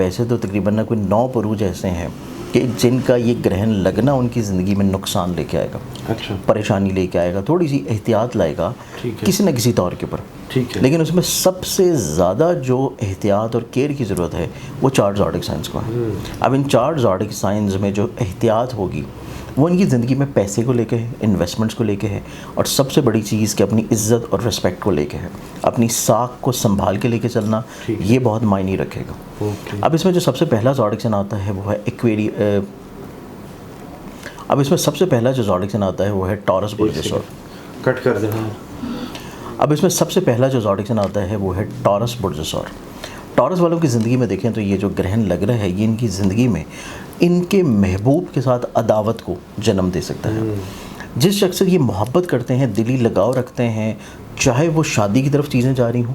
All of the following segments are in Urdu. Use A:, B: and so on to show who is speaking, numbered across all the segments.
A: ویسے تو تقریباً کوئی 9 بروج ایسے ہیں کہ جن کا یہ گرہن لگنا ان کی زندگی میں نقصان لے کے آئے گا,
B: اچھا,
A: پریشانی لے کے آئے گا, تھوڑی سی احتیاط لائے گا کسی نہ کسی طور کے اوپر.
B: ٹھیک ہے,
A: لیکن اس میں سب سے زیادہ جو احتیاط اور کیئر کی ضرورت ہے وہ 4 زوڈک سائنس کو ہے. اب ان 4 زوڈک سائنس میں جو احتیاط ہوگی وہ ان کی زندگی میں پیسے کو لے کے ہے, انویسٹمنٹس کو لے کے ہے, اور سب سے بڑی چیز کہ اپنی عزت اور رسپیکٹ کو لے کے ہے. اپنی ساکھ کو سنبھال کے لے کے چلنا, یہ بہت معنی رکھے گا. اب اس میں جو سب سے پہلا زوڈک سائن آتا ہے وہ ہے اب اس میں سب سے پہلا جو زوڈک سائن آتا ہے وہ ہے ٹورس برج سور.
B: کٹ کر دینا.
A: اب اس میں سب سے پہلا جو زوڈک سائن آتا ہے وہ ہے ٹورس برج سور. ٹورس والوں کی زندگی میں دیکھیں تو یہ جو گرہن لگ رہا ہے یہ ان کی زندگی میں ان کے محبوب کے ساتھ عداوت کو جنم دے سکتا ہے. جس شخص سے یہ محبت کرتے ہیں, دلی لگاؤ رکھتے ہیں, چاہے وہ شادی کی طرف چیزیں جاری ہوں,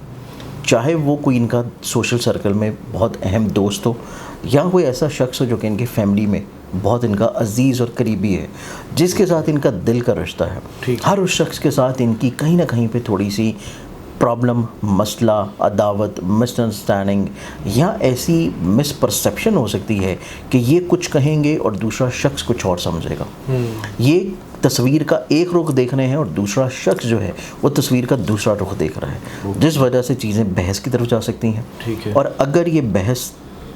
A: چاہے وہ کوئی ان کا سوشل سرکل میں بہت اہم دوست ہو, یا کوئی ایسا شخص ہو جو کہ ان کی فیملی میں بہت ان کا عزیز اور قریبی ہے, جس کے ساتھ ان کا دل کا رشتہ ہے, ہر اس شخص کے ساتھ ان کی کہیں نہ کہیں پہ تھوڑی سی پرابلم, مسئلہ, عداوت, مس انڈرسٹینڈنگ یا ایسی مس پرسیپشن ہو سکتی ہے کہ یہ کچھ کہیں گے اور دوسرا شخص کچھ اور سمجھے گا. یہ تصویر کا ایک رخ دیکھ رہے ہیں اور دوسرا شخص جو ہے وہ تصویر کا دوسرا رخ دیکھ رہا ہے, جس وجہ سے چیزیں بحث کی طرف جا سکتی ہیں. اور اگر یہ بحث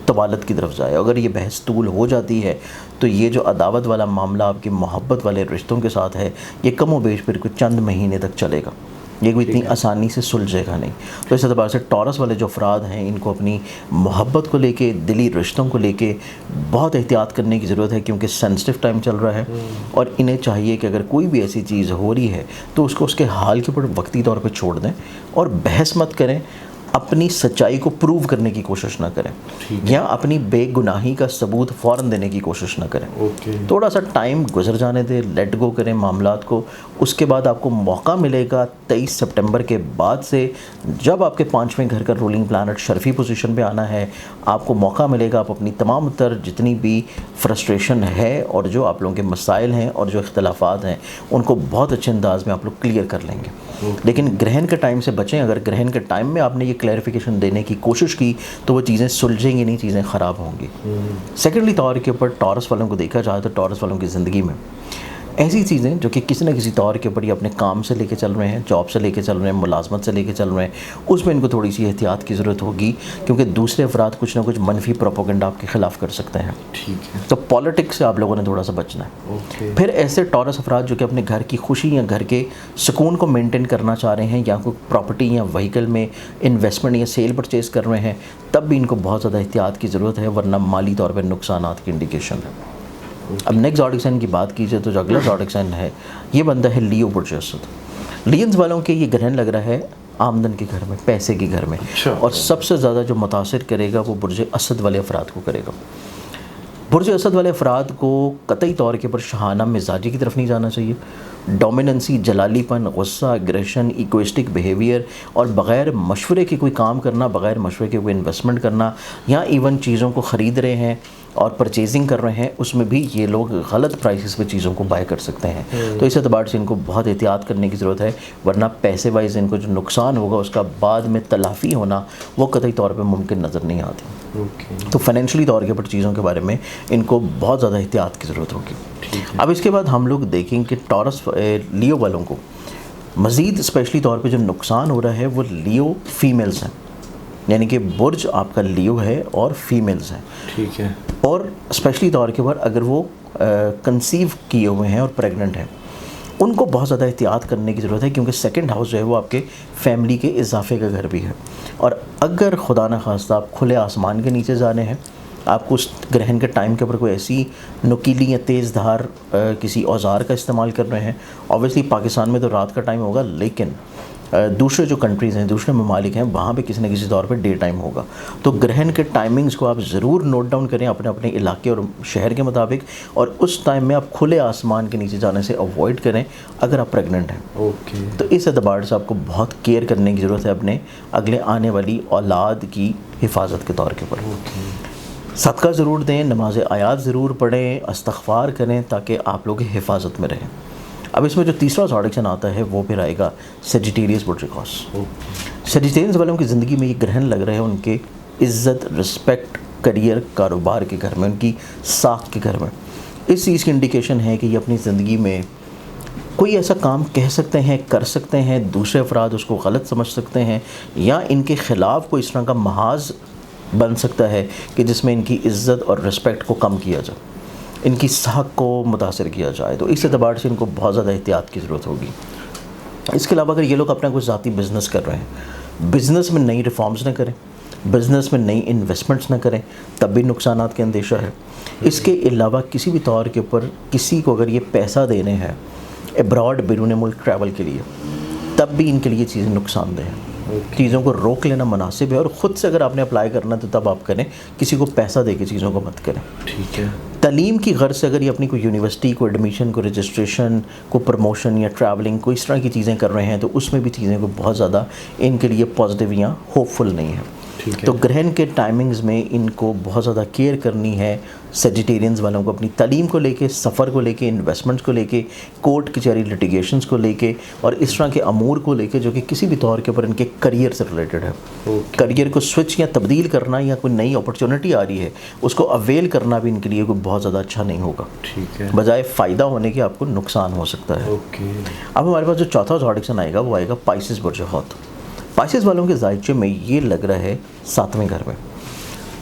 A: طوالت کی طرف جائے, اگر یہ بحث طول ہو جاتی ہے تو یہ جو عداوت والا معاملہ آپ کی محبت والے رشتوں کے ساتھ ہے یہ کم و بیش پھر کچھ چند مہینے تک چلے گا, یہ کوئی اتنی آسانی سے سلجھے گا نہیں. تو اس اعتبار سے ٹورس والے جو افراد ہیں ان کو اپنی محبت کو لے کے, دلی رشتوں کو لے کے بہت احتیاط کرنے کی ضرورت ہے, کیونکہ سینسٹیو ٹائم چل رہا ہے, اور انہیں چاہیے کہ اگر کوئی بھی ایسی چیز ہو رہی ہے تو اس کو اس کے حال کے اوپر وقتی طور پہ چھوڑ دیں اور بحث مت کریں, اپنی سچائی کو پروو کرنے کی کوشش نہ کریں, یا اپنی بے گناہی کا ثبوت فوراً دینے کی کوشش نہ کریں. تھوڑا سا ٹائم گزر جانے دیں, لیٹ گو کریں معاملات کو. اس کے بعد آپ کو موقع ملے گا 23 سپٹمبر کے بعد سے, جب آپ کے 5ویں گھر کا رولنگ پلانٹ شرفی پوزیشن پہ آنا ہے, آپ کو موقع ملے گا آپ اپنی تمام تر جتنی بھی فرسٹریشن ہے اور جو آپ لوگوں کے مسائل ہیں اور جو اختلافات ہیں ان کو بہت اچھے انداز میں آپ لوگ کلیئر کر لیں گے. لیکن گرہن کے ٹائم سے بچیں. اگر گرہن کے ٹائم میں آپ نے یہ کلیئرفیکیشن دینے کی کوشش کی تو وہ چیزیں سلجھیں گی نہیں, چیزیں خراب ہوں گی. سیکنڈلی طور کے اوپر ٹورس والوں کو دیکھا جائے تو ٹورس والوں کی زندگی میں ایسی چیزیں جو کہ کسی نہ کسی طور کے اوپر یہ اپنے کام سے لے کے چل رہے ہیں, جاب سے لے کے چل رہے ہیں, ملازمت سے لے کے چل رہے ہیں, اس میں ان کو تھوڑی سی احتیاط کی ضرورت ہوگی, کیونکہ دوسرے افراد کچھ نہ کچھ منفی پروپیگنڈا آپ کے خلاف کر سکتے ہیں. تو پالیٹکس سے آپ لوگوں نے تھوڑا سا بچنا ہے. پھر ایسے ٹورس افراد جو کہ اپنے گھر کی خوشی یا گھر کے سکون کو مینٹین کرنا چاہ رہے ہیں, یا کوئی پراپرٹی یا وہیکل میں انویسٹمنٹ یا سیل پرچیز کر رہے ہیں, تب بھی ان کو بہت زیادہ احتیاط کی ضرورت ہے, ورنہ مالی طور پہ نقصانات کی انڈیکیشن ہے. اب نیکسٹ زوڈک سائن کی بات کیجیے تو جو اگلا زوڈک سائن ہے یہ بندہ ہے لیو برج اسد. لینز والوں کے یہ گرہن لگ رہا ہے آمدن کے گھر میں, پیسے کے گھر میں, اور سب سے زیادہ جو متاثر کرے گا وہ برج اسد والے افراد کو کرے گا. برج اسد والے افراد کو قطعی طور کے پر شہانہ مزاجی کی طرف نہیں جانا چاہیے. ڈومیننسی, جلالی پن, غصہ, اگریشن, ایگوئسٹک بیہیویئر اور بغیر مشورے کے کوئی کام کرنا, بغیر مشورے کے کوئی انویسٹمنٹ کرنا, یا ایون چیزوں کو خرید رہے ہیں اور پرچیزنگ کر رہے ہیں اس میں بھی یہ لوگ غلط پرائسز پہ چیزوں کو بائی کر سکتے ہیں. تو اس اعتبار سے ان کو بہت احتیاط کرنے کی ضرورت ہے, ورنہ پیسے وائز ان کو جو نقصان ہوگا اس کا بعد میں تلافی ہونا وہ قطعی طور پہ ممکن نظر نہیں آتی. تو فائنینشلی طور کے پر چیزوں کے بارے میں ان کو بہت زیادہ احتیاط کی ضرورت ہوگی. اب اس کے بعد ہم لوگ دیکھیں کہ ٹورس لیو والوں کو مزید اسپیشلی طور پہ جو نقصان ہو رہا ہے وہ لیو فیمیلز ہیں, یعنی کہ برج آپ کا لیو ہے اور فیمیلز ہیں.
B: ٹھیک ہے.
A: اور اسپیشلی طور کے پر اگر وہ کنسیو کیے ہوئے ہیں اور پریگننٹ ہیں ان کو بہت زیادہ احتیاط کرنے کی ضرورت ہے, کیونکہ سیکنڈ ہاؤس جو ہے وہ آپ کے فیملی کے اضافے کا گھر بھی ہے. اور اگر خدا نخواستہ آپ کھلے آسمان کے نیچے جانے ہیں, آپ کو اس گرہن کے ٹائم کے اوپر کوئی ایسی نکیلی یا تیز دھار کسی اوزار کا استعمال کر رہے ہیں, اوبویسلی پاکستان میں تو رات کا ٹائم ہوگا, لیکن دوسرے جو کنٹریز ہیں, دوسرے ممالک ہیں, وہاں پہ کسی نہ کسی طور پہ ڈے ٹائم ہوگا. تو گرہن کے ٹائمنگز کو آپ ضرور نوٹ ڈاؤن کریں اپنے اپنے علاقے اور شہر کے مطابق, اور اس ٹائم میں آپ کھلے آسمان کے نیچے جانے سے اوائڈ کریں اگر آپ پریگننٹ ہیں. تو اس اعتبار سے آپ کو بہت کیئر کرنے کی ضرورت ہے اپنے اگلے آنے والی اولاد کی حفاظت کے طور کے اوپر. صدقہ ضرور دیں, نماز آیات ضرور پڑھیں, استغفار کریں تاکہ آپ لوگ حفاظت میں رہیں. اب اس میں جو تیسرا زوڈک سائن آتا ہے وہ پھر آئے گا سیجیٹیریس بوٹریکوس. سیجیٹیریس والوں کی زندگی میں یہ گرہن لگ رہے ہیں ان کے عزت, رسپیکٹ کریئر کاروبار کے گھر میں، ان کی ساکھ کے گھر میں، اس چیز کی انڈیکیشن ہے کہ یہ اپنی زندگی میں کوئی ایسا کام کہہ سکتے ہیں، کر سکتے ہیں، دوسرے افراد اس کو غلط سمجھ سکتے ہیں، یا ان کے خلاف کوئی اس طرح کا محاذ بن سکتا ہے کہ جس میں ان کی عزت اور رسپیکٹ کو کم کیا جائے، ان کی ساکھ کو متاثر کیا جائے. تو اس اعتبار سے ان کو بہت زیادہ احتیاط کی ضرورت ہوگی. اس کے علاوہ اگر یہ لوگ اپنا کوئی ذاتی بزنس کر رہے ہیں، بزنس میں نئی ریفارمز نہ کریں، بزنس میں نئی انویسٹمنٹس نہ کریں، تب بھی نقصانات کا اندیشہ ہے. اس کے علاوہ کسی بھی طور کے اوپر کسی کو اگر یہ پیسہ دینے ہیں ابراڈ بیرون ملک ٹریول کے لیے، تب بھی ان کے لیے چیزیں نقصان دہ ہیں. چیزوں کو روک لینا مناسب ہے، اور خود سے اگر آپ نے اپلائی کرنا تو تب آپ کریں، کسی کو پیسہ دے کے چیزوں کو مت کریں.
B: ٹھیک ہے.
A: تعلیم کی غرض سے اگر یہ اپنی کوئی یونیورسٹی کو ایڈمیشن کو رجسٹریشن کو پروموشن یا ٹریولنگ کو اس طرح کی چیزیں کر رہے ہیں تو اس میں بھی چیزیں کو بہت زیادہ ان کے لیے پازیٹیو یا ہوپ فل نہیں ہے. تو گرہن کے ٹائمنگز میں ان کو بہت زیادہ کیئر کرنی ہے سیجیٹیرینز والوں کو، اپنی تعلیم کو لے کے، سفر کو لے کے، انویسٹمنٹس کو لے کے، کورٹ کچہری لٹیگیشنز کو لے کے، اور اس طرح کے امور کو لے کے جو کہ کسی بھی طور کے اوپر ان کے کریئر سے ریلیٹڈ ہے. کریئر کو سوئچ یا تبدیل کرنا، یا کوئی نئی اپرچونٹی آ رہی ہے اس کو اویل کرنا بھی ان کے لیے کوئی بہت زیادہ اچھا نہیں ہوگا.
B: ٹھیک ہے.
A: بجائے فائدہ ہونے کے آپ کو نقصان ہو سکتا ہے. اب ہمارے پاس جو چوتھا زوڈکسن آئے گا وہ آئے گا پائسس برج حوت. پائسس والوں کے ذائچے میں یہ لگ رہا ہے 7ویں گھر میں.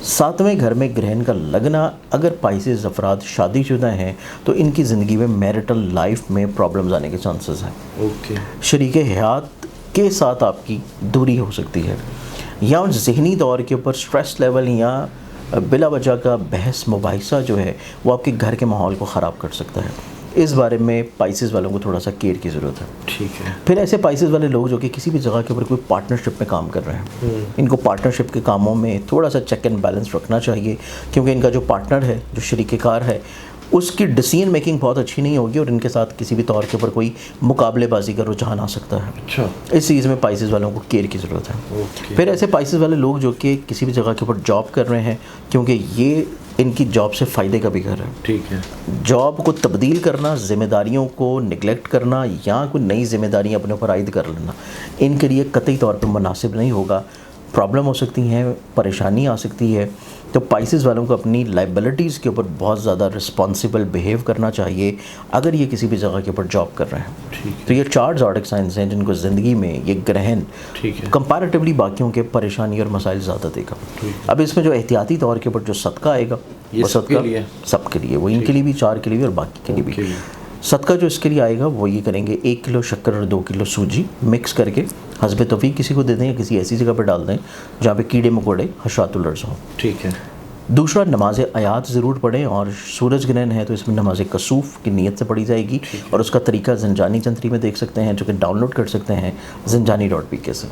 A: 7ویں گھر میں گرہن کا لگنا، اگر پائسس افراد شادی شدہ ہیں تو ان کی زندگی میں میرٹل لائف میں پرابلمز آنے کے چانسز ہیں. شریک حیات کے ساتھ آپ کی دوری ہو سکتی ہے، یا ذہنی طور کے اوپر سٹریس لیول یا بلا وجہ کا بحث مباحثہ جو ہے وہ آپ کے گھر کے ماحول کو خراب کر سکتا ہے. اس بارے میں پائسس والوں کو تھوڑا سا کیئر کی ضرورت ہے.
B: ٹھیک ہے.
A: پھر ایسے پائسس والے لوگ جو کہ کسی بھی جگہ کے اوپر کوئی پارٹنرشپ میں کام کر رہے ہیں، ان کو پارٹنرشپ کے کاموں میں تھوڑا سا چیک اینڈ بیلنس رکھنا چاہیے، کیونکہ ان کا جو پارٹنر ہے، جو شریک کار ہے، اس کی ڈیسیژن میکنگ بہت اچھی نہیں ہوگی، اور ان کے ساتھ کسی بھی طور کے اوپر کوئی مقابلے بازی کا رجحان آ سکتا ہے.
B: اچھا.
A: اس چیز میں پائسس والوں کو کیئر کی ضرورت ہے. پھر ایسے پائسس والے لوگ جو کہ کسی بھی جگہ کے اوپر جاب کر رہے ہیں، کیونکہ یہ ان کی جاب سے فائدے کا بھی گھر ہے.
B: ٹھیک ہے.
A: جاب کو تبدیل کرنا، ذمہ داریوں کو نگلیکٹ کرنا، یا کوئی نئی ذمہ داریاں اپنے اوپر عائد کر لینا ان کے لیے قطعی طور پر مناسب نہیں ہوگا. پرابلم ہو سکتی ہیں، پریشانی آ سکتی ہے. تو پائسس والوں کو اپنی لائبلٹیز کے اوپر بہت زیادہ رسپانسبل بیہیو کرنا چاہیے اگر یہ کسی بھی جگہ کے اوپر جاب کر رہے ہیں. تو یہ 4 زوڈک سائنس ہیں جن کو زندگی میں یہ گرہن کمپیریٹیولی باقیوں کے پریشانی اور مسائل زیادہ دے گا. اب اس میں جو احتیاطی طور کے اوپر جو صدقہ آئے گا وہ صدقہ سب کے لیے، وہ ان کے لیے بھی، 4 کے لیے بھی اور باقی کے لیے بھی. صدقہ جو اس کے لیے آئے گا وہ یہ کریں گے 1 کلو شکر اور 2 کلو سوجی مکس کر کے حسب توفیق کسی کو دے دیں، یا کسی ایسی جگہ پہ ڈال دیں جہاں پہ کیڑے مکوڑے حشرات الارض ہوں.
B: ٹھیک ہے.
A: دوسرا، نماز آیات ضرور پڑھیں، اور سورج گرہن ہے تو اس میں نماز کسوف کی نیت سے پڑھی جائے گی، اور اس کا طریقہ زنجانی جنتری میں دیکھ سکتے ہیں، جو کہ ڈاؤن لوڈ کر سکتے ہیں زنجانی.pk سے.